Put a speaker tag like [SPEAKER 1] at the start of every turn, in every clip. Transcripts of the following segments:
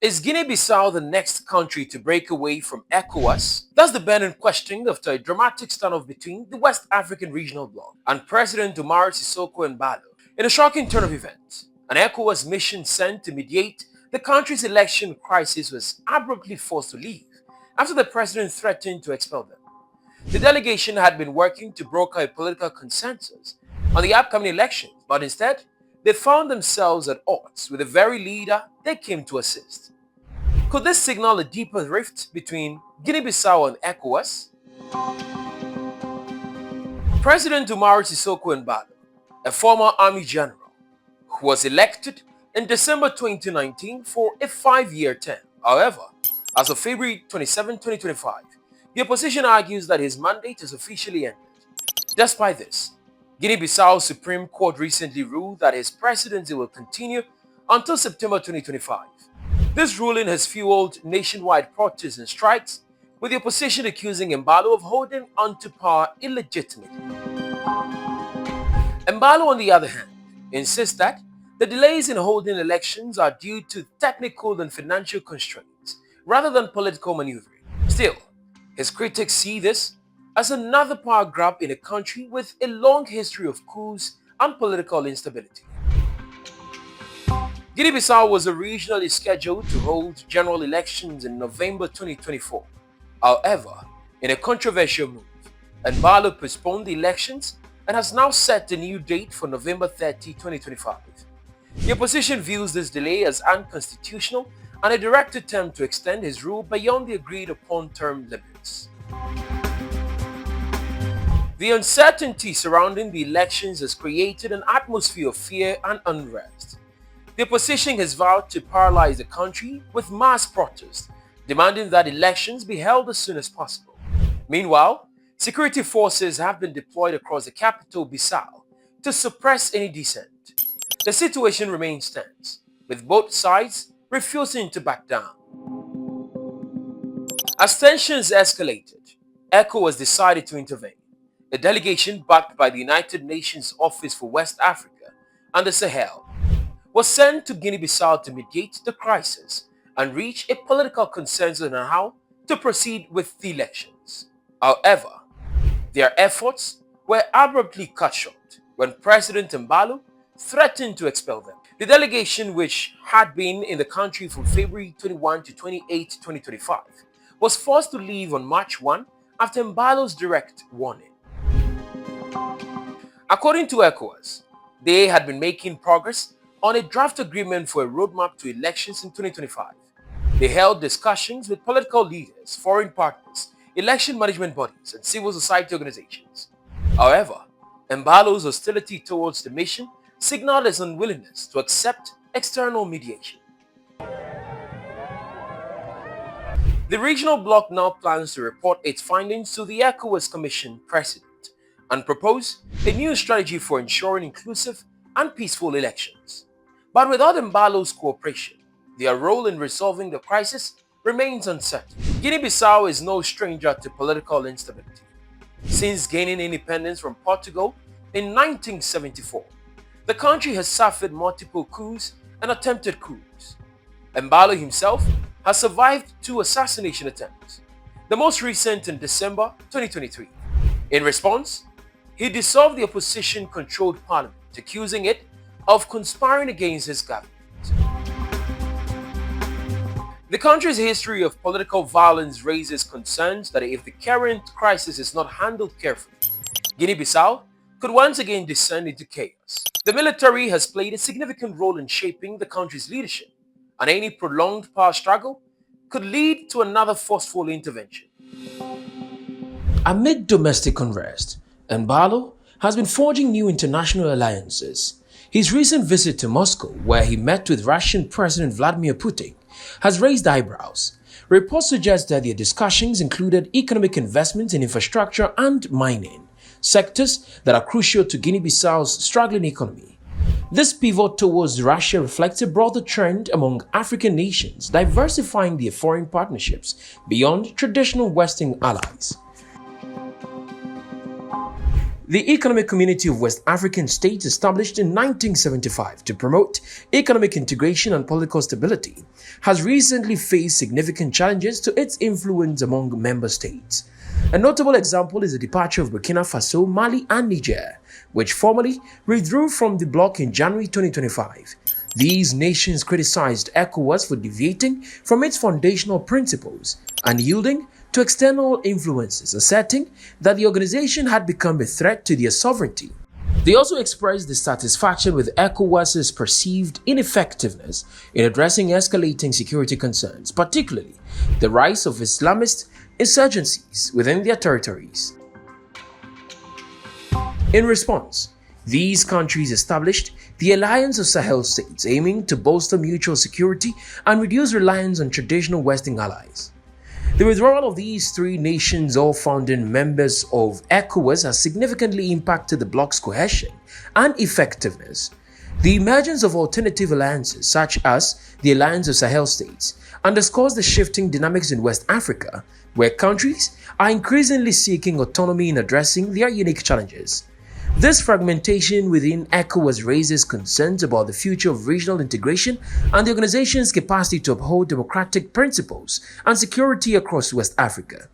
[SPEAKER 1] Is Guinea-Bissau the next country to break away from ECOWAS? That's the burning question after a dramatic standoff between the West African regional bloc and President Umaro Sissoco Embaló. In a shocking turn of events, an ECOWAS mission sent to mediate the country's election crisis was abruptly forced to leave after the president threatened to expel them. The delegation had been working to broker a political consensus on the upcoming elections, but instead, they found themselves at odds with the very leader they came to assist. Could this signal a deeper rift between Guinea-Bissau and ECOWAS? President Umaro Sissoco Embaló, a former army general, who was elected in December 2019 for a 5-year term. However, as of February 27, 2025, the opposition argues that his mandate has officially ended. Despite this, Guinea-Bissau Supreme Court recently ruled that his presidency will continue until September 2025. This ruling has fueled nationwide protests and strikes, with the opposition accusing Embaló of holding onto power illegitimately. Embaló, on the other hand, insists that the delays in holding elections are due to technical and financial constraints rather than political maneuvering. Still, his critics see this as another power grab in a country with a long history of coups and political instability. Guinea-Bissau was originally scheduled to hold general elections in November 2024. However, in a controversial move, Embaló postponed the elections and has now set a new date for November 30, 2025. The opposition views this delay as unconstitutional and a direct attempt to extend his rule beyond the agreed-upon term limits. The uncertainty surrounding the elections has created an atmosphere of fear and unrest. The opposition has vowed to paralyze the country with mass protests, demanding that elections be held as soon as possible. Meanwhile, security forces have been deployed across the capital, Bissau, to suppress any dissent. The situation remains tense, with both sides refusing to back down. As tensions escalated, ECOWAS decided to intervene. A delegation backed by the United Nations Office for West Africa and the Sahel was sent to Guinea-Bissau to mediate the crisis and reach a political consensus on how to proceed with the elections. However, their efforts were abruptly cut short when President Embaló threatened to expel them. The delegation, which had been in the country from February 21 to 28, 2025, was forced to leave on March 1 after Embaló's direct warning. According to ECOWAS, they had been making progress on a draft agreement for a roadmap to elections in 2025. They held discussions with political leaders, foreign partners, election management bodies, and civil society organizations. However, Embaló's hostility towards the mission signaled his unwillingness to accept external mediation. The regional bloc now plans to report its findings to the ECOWAS Commission President and propose a new strategy for ensuring inclusive and peaceful elections. But without Embaló's cooperation, their role in resolving the crisis remains uncertain. Guinea-Bissau is no stranger to political instability. Since gaining independence from Portugal in 1974, the country has suffered multiple coups and attempted coups. Embaló himself has survived 2 assassination attempts, the most recent in December 2023. In response, he dissolved the opposition-controlled parliament, accusing it of conspiring against his government. The country's history of political violence raises concerns that if the current crisis is not handled carefully, Guinea-Bissau could once again descend into chaos. The military has played a significant role in shaping the country's leadership, and any prolonged power struggle could lead to another forceful intervention. Amid domestic unrest, Embaló has been forging new international alliances. His recent visit to Moscow, where he met with Russian President Vladimir Putin, has raised eyebrows. Reports suggest that their discussions included economic investments in infrastructure and mining, sectors that are crucial to Guinea-Bissau's struggling economy. This pivot towards Russia reflects a broader trend among African nations diversifying their foreign partnerships beyond traditional Western allies. The Economic Community of West African States, established in 1975 to promote economic integration and political stability, has recently faced significant challenges to its influence among member states. A notable example is the departure of Burkina Faso, Mali, and Niger, which formally withdrew from the bloc in January 2025. These nations criticized ECOWAS for deviating from its foundational principles and yielding to external influences, asserting that the organization had become a threat to their sovereignty. They also expressed dissatisfaction with ECOWAS's perceived ineffectiveness in addressing escalating security concerns, particularly the rise of Islamist insurgencies within their territories. In response, these countries established the Alliance of Sahel States, aiming to bolster mutual security and reduce reliance on traditional Western allies. The withdrawal of these three nations, all founding members of ECOWAS, has significantly impacted the bloc's cohesion and effectiveness. The emergence of alternative alliances, such as the Alliance of Sahel States, underscores the shifting dynamics in West Africa, where countries are increasingly seeking autonomy in addressing their unique challenges. This fragmentation within ECOWAS raises concerns about the future of regional integration and the organization's capacity to uphold democratic principles and security across West Africa.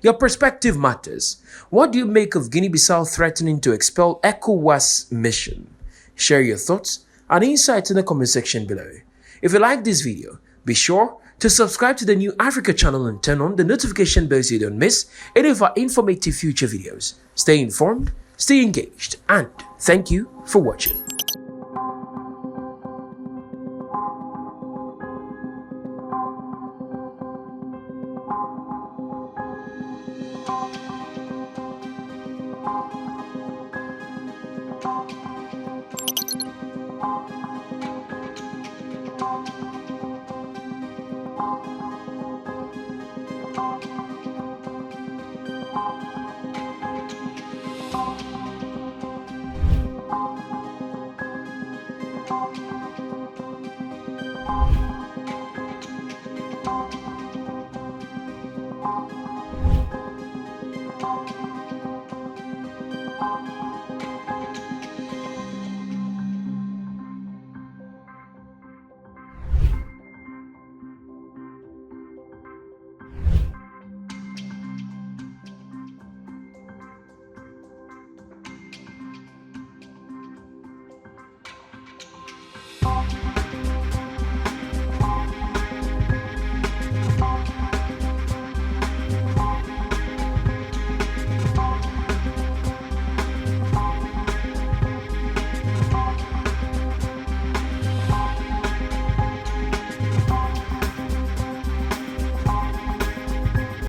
[SPEAKER 1] Your perspective matters. What do you make of Guinea-Bissau threatening to expel ECOWAS mission? Share your thoughts and insights in the comment section below. If you like this video, be sure to subscribe to the New Africa channel and turn on the notification bell so you don't miss any of our informative future videos. Stay informed, stay engaged, and thank you for watching.